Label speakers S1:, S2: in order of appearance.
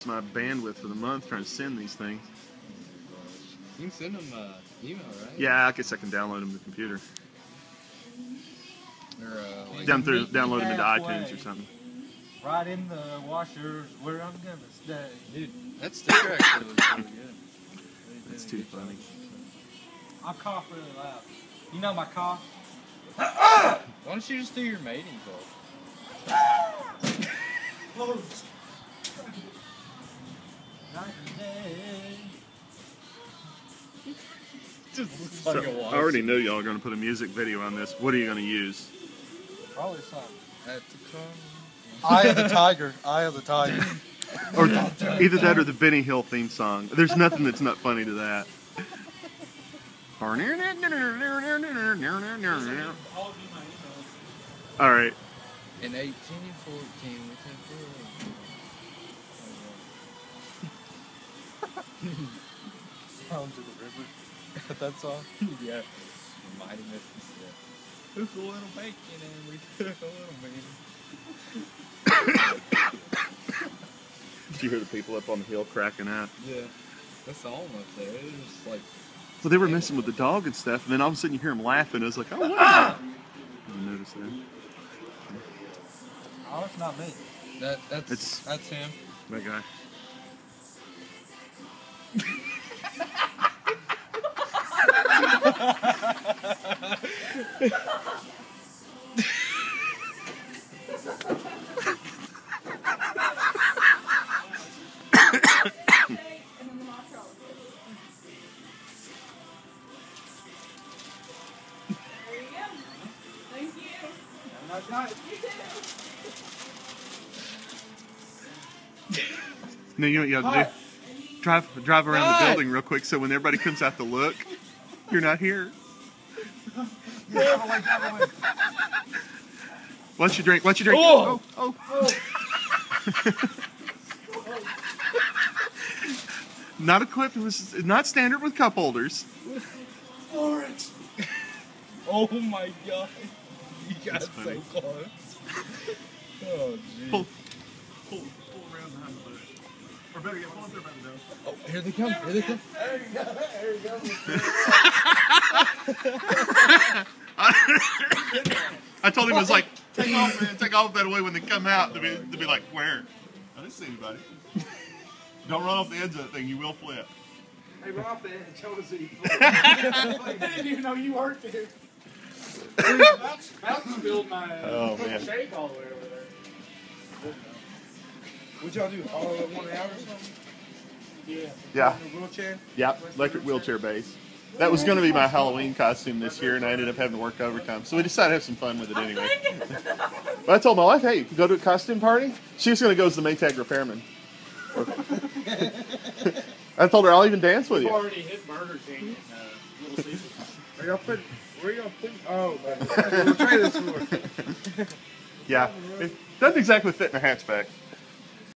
S1: my bandwidth for the month trying to send these things.
S2: You can send them email, right?
S1: Yeah, I guess I can download them to the computer.
S2: Or, like
S1: Download them into iTunes or something.
S3: Right in the washer where I'm gonna stay.
S2: Dude, that sticker actually looks really good.
S1: That's too funny.
S3: I cough really loud. You know my cough?
S2: Why don't you just do your mating call?
S3: Close. Night and day.
S2: Just looks
S1: So,
S2: like a water.
S1: I already know y'all are going to put a music video on this. What are you going to use?
S3: Probably something.
S2: At the car.
S3: Eye of the Tiger. Eye of the Tiger.
S1: Or either that or the Benny Hill theme song. There's nothing that's not funny to that. All right.
S2: In 1814,
S3: Sounds of the river. That song?
S2: yeah. Mighty Mississippi. Took a little bacon and we took a little meat.
S1: Did you hear the people up on the hill cracking up?
S2: Yeah. That's all up there. It was just like.
S1: Well, they were messing with the dog and stuff, and then all of a sudden you hear them laughing. I was like, oh, what is that? I didn't notice that.
S3: Oh, it's not me.
S2: That's him.
S1: That guy. No, you know what you have to do? Drive around the building real quick so when everybody comes out to look, you're not here. Once you drink. Oh! Not equipped, it was not standard with cup holders.
S3: Lawrence!
S2: Oh my god. You got so
S1: funny.
S2: close. Oh, jeez.
S1: Pull around behind the bush. Or better yet, pull up there by the door.
S2: Oh, here they come. Here they come.
S3: There you go. There you go.
S1: I told him, I was like, take off, man, take off that way when they come out to be like, where? I didn't see anybody. Don't run off the edge of that thing, you will flip.
S3: Hey, run off the edge. Show us that you flip. I didn't even know you worked there. About spilled my shake all the way over there. What'd y'all do? All at 1 hour or something?
S1: Yeah.
S3: Wheelchair?
S1: Yeah, electric wheelchair base. That was going to be my Halloween costume this year, and I ended up having to work overtime. So we decided to have some fun with it anyway. But I told my wife, hey, go to a costume party? She was going to go as the Maytag repairman. I told her, I'll even dance with you.
S3: We've already hit Burger King in Little Caesars. Where y'all put? Oh, we'll try this one.
S1: Yeah, it doesn't exactly fit in a hatchback.